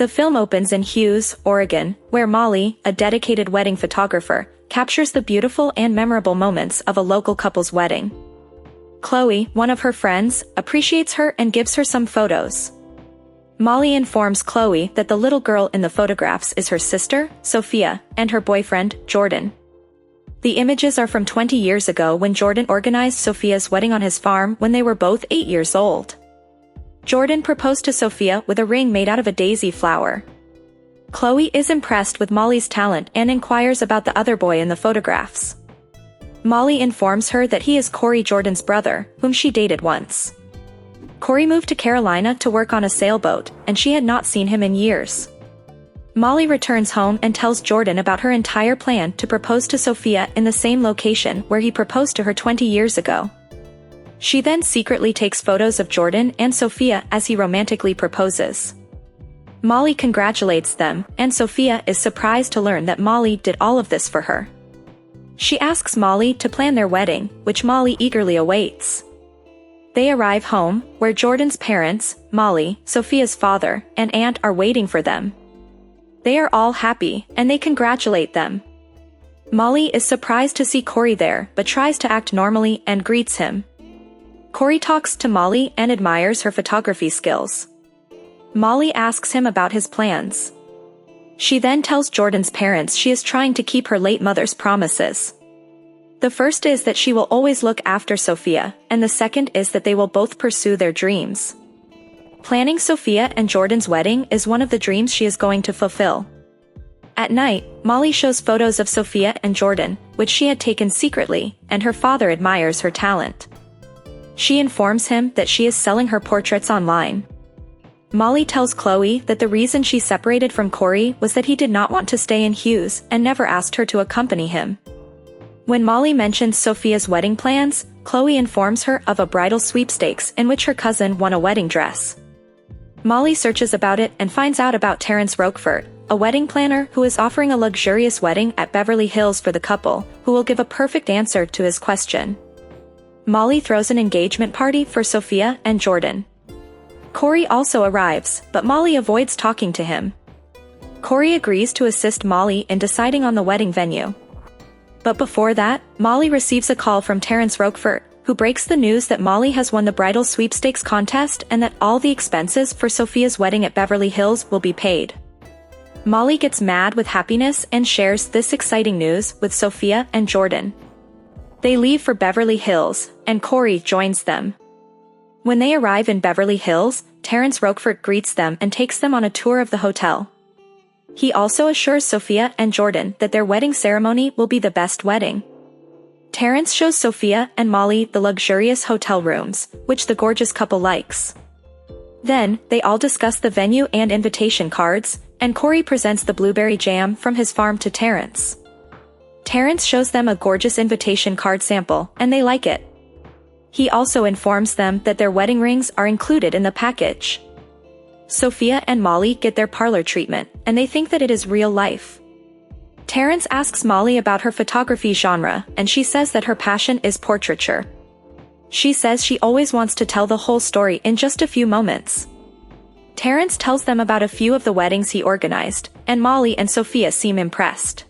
The film opens in Hughes, Oregon, where Molly, a dedicated wedding photographer, captures the beautiful and memorable moments of a local couple's wedding. Chloe, one of her friends, appreciates her and gives her some photos. Molly informs Chloe that the little girl in the photographs is her sister, Sophia, and her boyfriend, Jordan. The images are from 20 years ago when Jordan organized Sophia's wedding on his farm when they were both 8 years old. Jordan proposed to Sophia with a ring made out of a daisy flower. Chloe is impressed with Molly's talent and inquires about the other boy in the photographs. Molly informs her that he is Cory, Jordan's brother, whom she dated once. Cory moved to Carolina to work on a sailboat, and she had not seen him in years. Molly returns home and tells Jordan about her entire plan to propose to Sophia in the same location where he proposed to her 20 years ago. She then secretly takes photos of Jordan and Sophia as he romantically proposes. Molly congratulates them, and Sophia is surprised to learn that Molly did all of this for her. She asks Molly to plan their wedding, which Molly eagerly awaits. They arrive home, where Jordan's parents, Molly, Sophia's father, and aunt are waiting for them. They are all happy, and they congratulate them. Molly is surprised to see Cory there but tries to act normally and greets him. Cory talks to Molly and admires her photography skills. Molly asks him about his plans. She then tells Jordan's parents she is trying to keep her late mother's promises. The first is that she will always look after Sophia, and the second is that they will both pursue their dreams. Planning Sophia and Jordan's wedding is one of the dreams she is going to fulfill. At night, Molly shows photos of Sophia and Jordan, which she had taken secretly, and her father admires her talent. She informs him that she is selling her portraits online. Molly tells Chloe that the reason she separated from Cory was that he did not want to stay in Hughes and never asked her to accompany him. When Molly mentions Sophia's wedding plans, Chloe informs her of a bridal sweepstakes in which her cousin won a wedding dress. Molly searches about it and finds out about Terrence Roquefort, a wedding planner who is offering a luxurious wedding at Beverly Hills for the couple, who will give a perfect answer to his question. Molly throws an engagement party for Sophia and Jordan. Cory also arrives, but Molly avoids talking to him. Cory agrees to assist Molly in deciding on the wedding venue. But before that, Molly receives a call from Terrence Roquefort, who breaks the news that Molly has won the bridal sweepstakes contest and that all the expenses for Sophia's wedding at Beverly Hills will be paid. Molly gets mad with happiness and shares this exciting news with Sophia and Jordan. They leave for Beverly Hills, and Cory joins them. When they arrive in Beverly Hills, Terrence Roquefort greets them and takes them on a tour of the hotel. He also assures Sophia and Jordan that their wedding ceremony will be the best wedding. Terrence shows Sophia and Molly the luxurious hotel rooms, which the gorgeous couple likes. Then, they all discuss the venue and invitation cards, and Cory presents the blueberry jam from his farm to Terrence. Terrence shows them a gorgeous invitation card sample, and they like it. He also informs them that their wedding rings are included in the package. Sophia and Molly get their parlor treatment, and they think that it is real life. Terrence asks Molly about her photography genre, and she says that her passion is portraiture. She says she always wants to tell the whole story in just a few moments. Terrence tells them about a few of the weddings he organized, and Molly and Sophia seem impressed.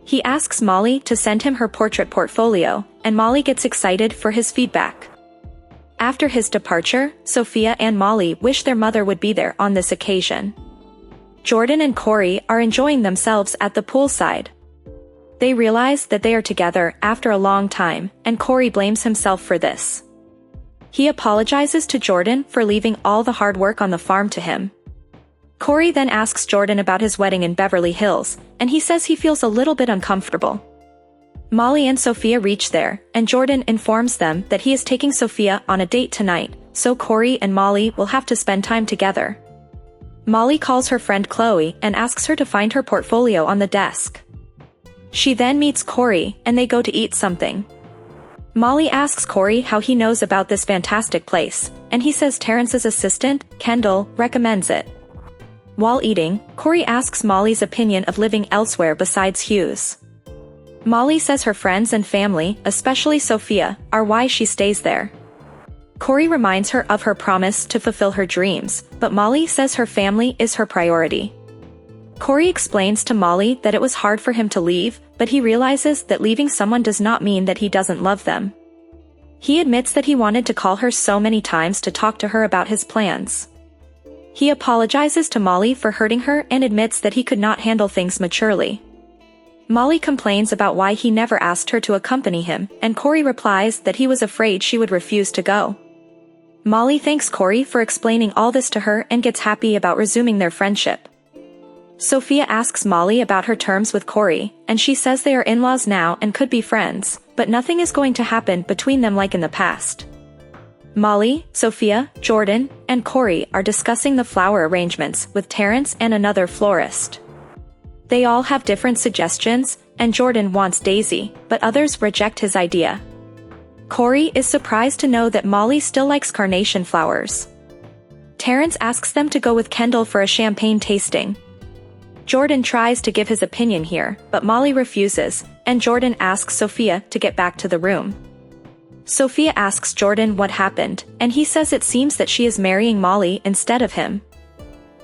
He asks Molly to send him her portrait portfolio, and Molly gets excited for his feedback. After his departure, Sophia and Molly wish their mother would be there on this occasion. Jordan and Cory are enjoying themselves at the poolside. They realize that they are together after a long time, and Cory blames himself for this. He apologizes to Jordan for leaving all the hard work on the farm to him. Cory then asks Jordan about his wedding in Beverly Hills, and he says he feels a little bit uncomfortable. Molly and Sophia reach there, and Jordan informs them that he is taking Sophia on a date tonight, so Cory and Molly will have to spend time together. Molly calls her friend Chloe and asks her to find her portfolio on the desk. She then meets Cory, and they go to eat something. Molly asks Cory how he knows about this fantastic place, and he says Terrence's assistant, Kendall, recommends it. While eating, Cory asks Molly's opinion of living elsewhere besides Hughes. Molly says her friends and family, especially Sophia, are why she stays there. Cory reminds her of her promise to fulfill her dreams, but Molly says her family is her priority. Cory explains to Molly that it was hard for him to leave, but he realizes that leaving someone does not mean that he doesn't love them. He admits that he wanted to call her so many times to talk to her about his plans. He apologizes to Molly for hurting her and admits that he could not handle things maturely. Molly complains about why he never asked her to accompany him, and Cory replies that he was afraid she would refuse to go. Molly thanks Cory for explaining all this to her and gets happy about resuming their friendship. Sophia asks Molly about her terms with Cory, and she says they are in-laws now and could be friends, but nothing is going to happen between them like in the past. Molly, Sophia, Jordan, and Cory are discussing the flower arrangements with Terrence and another florist. They all have different suggestions, and Jordan wants daisy, but others reject his idea. Cory is surprised to know that Molly still likes carnation flowers. Terrence asks them to go with Kendall for a champagne tasting. Jordan tries to give his opinion here, but Molly refuses, and Jordan asks Sophia to get back to the room. Sophia asks Jordan what happened, and he says it seems that she is marrying Molly instead of him.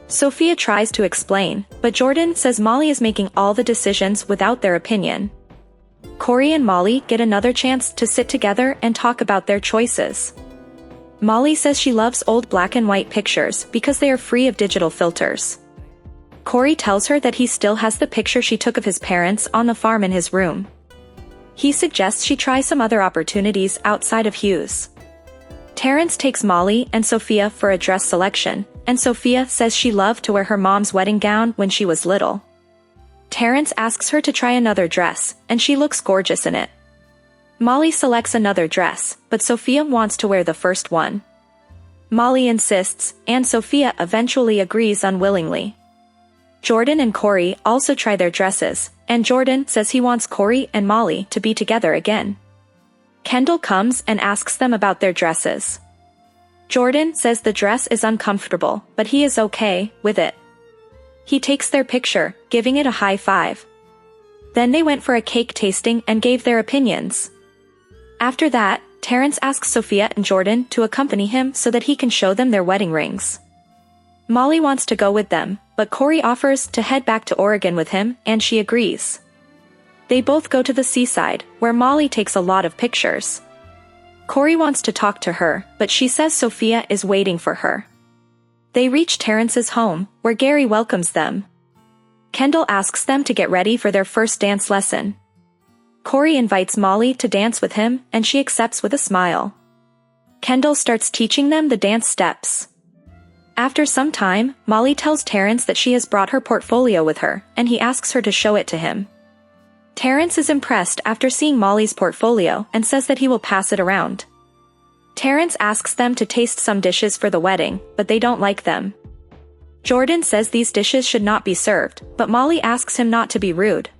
Sophia tries to explain, but Jordan says Molly is making all the decisions without their opinion. Cory and Molly get another chance to sit together and talk about their choices. Molly says she loves old black and white pictures because they are free of digital filters. Cory tells her that he still has the picture she took of his parents on the farm in his room. He suggests she try some other opportunities outside of Hughes. Terrence takes Molly and Sophia for a dress selection, and Sophia says she loved to wear her mom's wedding gown when she was little. Terrence asks her to try another dress, and she looks gorgeous in it. Molly selects another dress, but Sophia wants to wear the first one. Molly insists, and Sophia eventually agrees unwillingly. Jordan and Cory also try their dresses, and Jordan says he wants Cory and Molly to be together again. Kendall comes and asks them about their dresses. Jordan says the dress is uncomfortable, but he is okay with it. He takes their picture, giving it a high five. Then they went for a cake tasting and gave their opinions. After that, Terrence asks Sophia and Jordan to accompany him so that he can show them their wedding rings. Molly wants to go with them, but Cory offers to head back to Oregon with him, and she agrees. They both go to the seaside, where Molly takes a lot of pictures. Cory wants to talk to her, but she says Sophia is waiting for her. They reach Terrence's home, where Gary welcomes them. Kendall asks them to get ready for their first dance lesson. Cory invites Molly to dance with him, and she accepts with a smile. Kendall starts teaching them the dance steps. After some time, Molly tells Terrence that she has brought her portfolio with her, and he asks her to show it to him. Terrence is impressed after seeing Molly's portfolio and says that he will pass it around. Terrence asks them to taste some dishes for the wedding, but they don't like them. Jordan says these dishes should not be served, but Molly asks him not to be rude.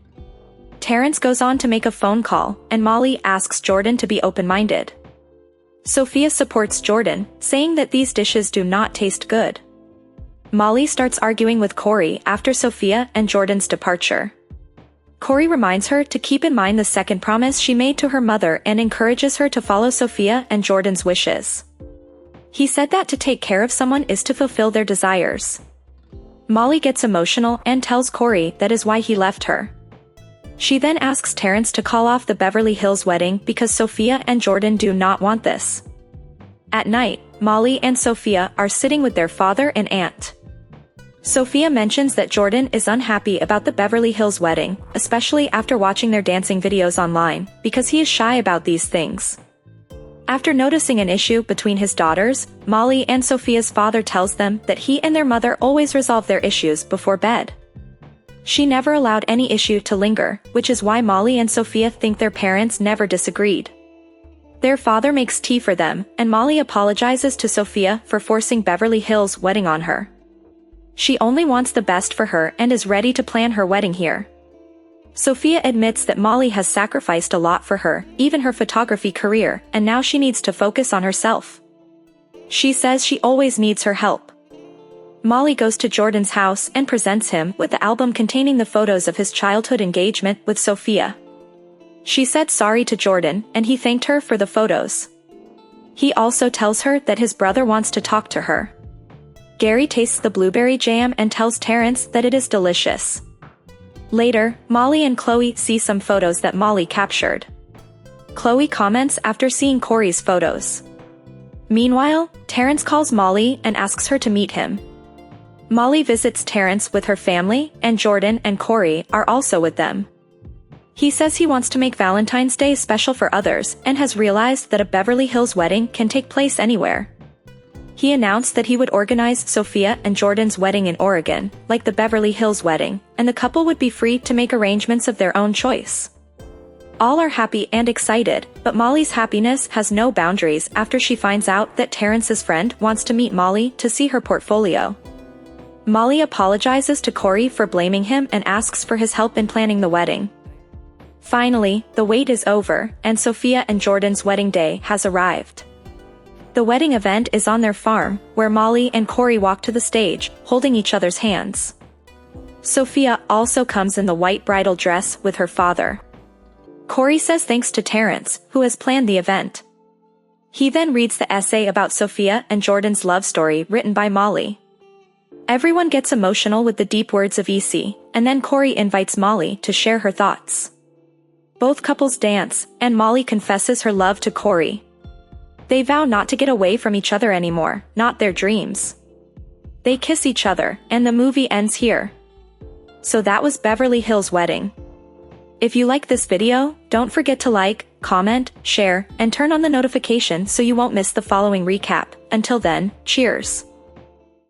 Terrence goes on to make a phone call, and Molly asks Jordan to be open-minded. Sophia supports Jordan, saying that these dishes do not taste good. Molly starts arguing with Cory after Sophia and Jordan's departure. Cory reminds her to keep in mind the second promise she made to her mother and encourages her to follow Sophia and Jordan's wishes. He said that to take care of someone is to fulfill their desires. Molly gets emotional and tells Cory that is why he left her. She then asks Terrence to call off the Beverly Hills wedding because Sophia and Jordan do not want this. At night, Molly and Sophia are sitting with their father and aunt. Sophia mentions that Jordan is unhappy about the Beverly Hills wedding, especially after watching their dancing videos online, because he is shy about these things. After noticing an issue between his daughters, Molly and Sophia's father tells them that he and their mother always resolve their issues before bed. She never allowed any issue to linger, which is why Molly and Sophia think their parents never disagreed. Their father makes tea for them, and Molly apologizes to Sophia for forcing Beverly Hills wedding on her. She only wants the best for her and is ready to plan her wedding here. Sophia admits that Molly has sacrificed a lot for her, even her photography career, and now she needs to focus on herself. She says she always needs her help. Molly goes to Jordan's house and presents him with the album containing the photos of his childhood engagement with Sophia. She said sorry to Jordan, and he thanked her for the photos. He also tells her that his brother wants to talk to her. Gary tastes the blueberry jam and tells Terrence that it is delicious. Later, Molly and Chloe see some photos that Molly captured. Chloe comments after seeing Cory's photos. Meanwhile, Terrence calls Molly and asks her to meet him. Molly visits Terrence with her family, and Jordan and Cory are also with them. He says he wants to make Valentine's Day special for others and has realized that a Beverly Hills wedding can take place anywhere. He announced that he would organize Sophia and Jordan's wedding in Oregon, like the Beverly Hills wedding, and the couple would be free to make arrangements of their own choice. All are happy and excited, but Molly's happiness has no boundaries after she finds out that Terrence's friend wants to meet Molly to see her portfolio. Molly apologizes to Cory for blaming him and asks for his help in planning the wedding. Finally, the wait is over, and Sophia and Jordan's wedding day has arrived. The wedding event is on their farm, where Molly and Cory walk to the stage, holding each other's hands. Sophia also comes in the white bridal dress with her father. Cory says thanks to Terrence, who has planned the event. He then reads the essay about Sophia and Jordan's love story written by Molly. Everyone gets emotional with the deep words of EC, and then Cory invites Molly to share her thoughts. Both couples dance, and Molly confesses her love to Cory. They vow not to get away from each other anymore, not their dreams. They kiss each other, and the movie ends here. So that was Beverly Hills Wedding. If you like this video, don't forget to like, comment, share, and turn on the notification so you won't miss the following recap. Until then, cheers!